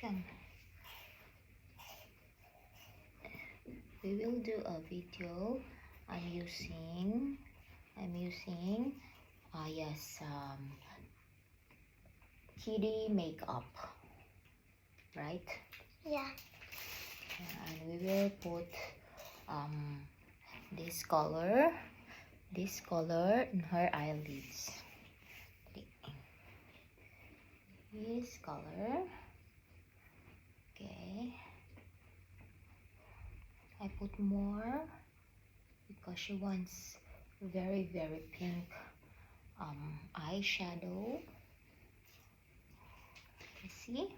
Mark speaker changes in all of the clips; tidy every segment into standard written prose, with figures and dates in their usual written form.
Speaker 1: Come. We will do a video. I'm using kitty makeup, right?
Speaker 2: Yeah.
Speaker 1: And we will put this color in her eyelids. This color. Okay. I put more because she wants very pink eyeshadow. You see?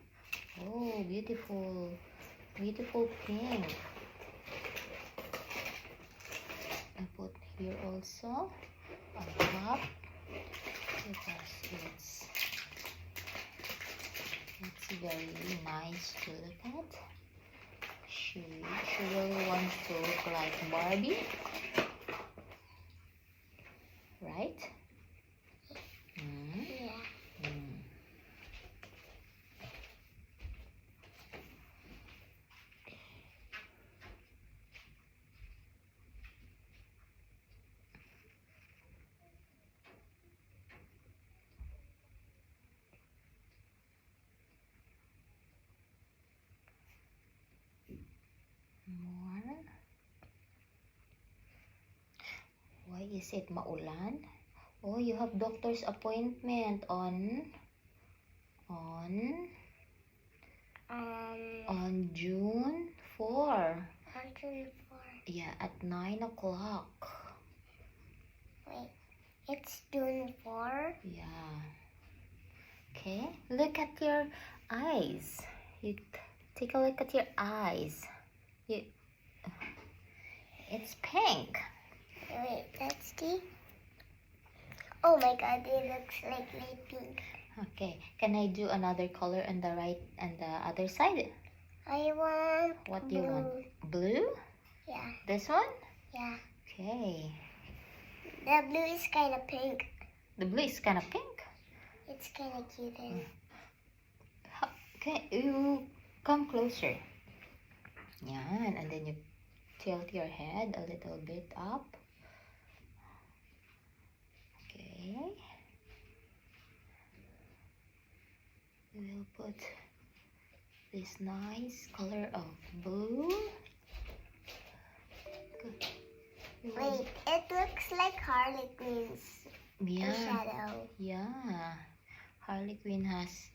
Speaker 1: Oh, beautiful pink. I put here also on top because it's very nice to look at. She really wants to look like Barbie, right?
Speaker 2: Yeah.
Speaker 1: More. Why is it maulan? Oh, you have doctor's appointment on June 4.
Speaker 2: On June 4.
Speaker 1: Yeah, at 9 o'clock.
Speaker 2: Wait, it's June 4?
Speaker 1: Yeah. Okay, look at your eyes. You take a look at your eyes. It's pink.
Speaker 2: Wait, that's the... Oh my god, it looks like light pink.
Speaker 1: Okay, can I do another color on the right and the other side?
Speaker 2: I want
Speaker 1: What
Speaker 2: blue.
Speaker 1: do you want? Blue?
Speaker 2: Yeah.
Speaker 1: This one?
Speaker 2: Yeah.
Speaker 1: Okay.
Speaker 2: The blue is kind of pink.
Speaker 1: The blue is kind of pink.
Speaker 2: It's kind of cute.
Speaker 1: Okay, you come closer. Yeah, and then you tilt your head a little bit up. Okay. We will put this nice color of blue. Good.
Speaker 2: Wait, it looks like Harley Quinn's eyeshadow.
Speaker 1: Yeah. Harley Quinn has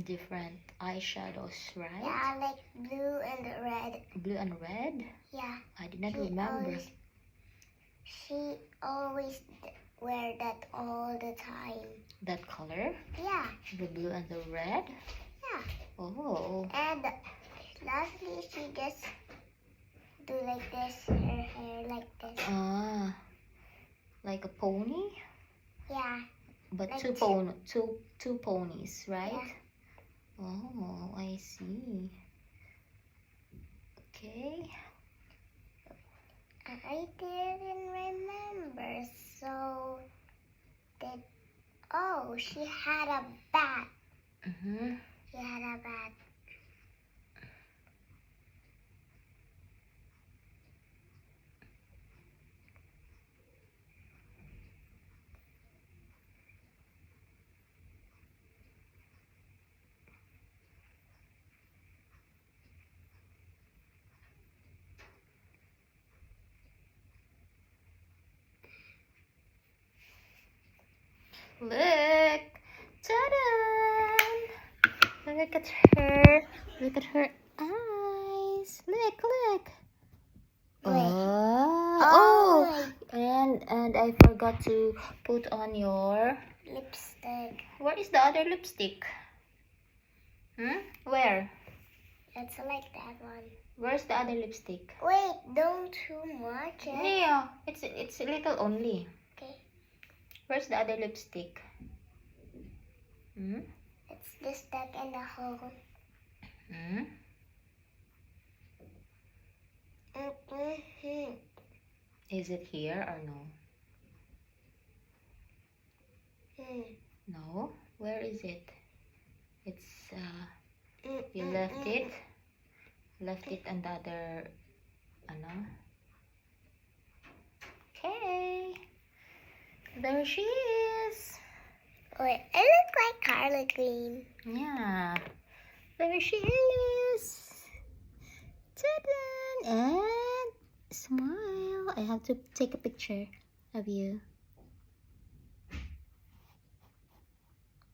Speaker 1: different eyeshadows, right?
Speaker 2: Yeah, like blue and red.
Speaker 1: Blue and red?
Speaker 2: Yeah.
Speaker 1: I did not remember.
Speaker 2: She always wear that all the time.
Speaker 1: That color?
Speaker 2: Yeah.
Speaker 1: The blue and the red?
Speaker 2: Yeah.
Speaker 1: Oh.
Speaker 2: And lastly, she just do like this, her hair like this.
Speaker 1: Like a pony?
Speaker 2: Yeah.
Speaker 1: But
Speaker 2: like
Speaker 1: two ponies, right?
Speaker 2: Yeah.
Speaker 1: Oh, I see. Okay.
Speaker 2: I didn't remember. So she had a bat. She had a bat.
Speaker 1: Look! Ta-da! Look at her. Look at her eyes. Look. Oh! And I forgot to put on your
Speaker 2: Lipstick.
Speaker 1: Where is the other lipstick? Where?
Speaker 2: It's like that one.
Speaker 1: Where's the other lipstick?
Speaker 2: Wait, don't too much.
Speaker 1: Yeah, it's a little only.
Speaker 2: Okay.
Speaker 1: Where's the other lipstick?
Speaker 2: It's this stuck in the hole.
Speaker 1: Is it here or no? No? Where is it? It's You left it. Left it on the other, ano? Okay. There she is.
Speaker 2: Wait, it looks like Carla Green.
Speaker 1: Yeah. There she is. Ta-da! And smile. I have to take a picture of you.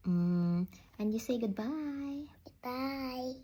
Speaker 1: And you say goodbye.
Speaker 2: Bye.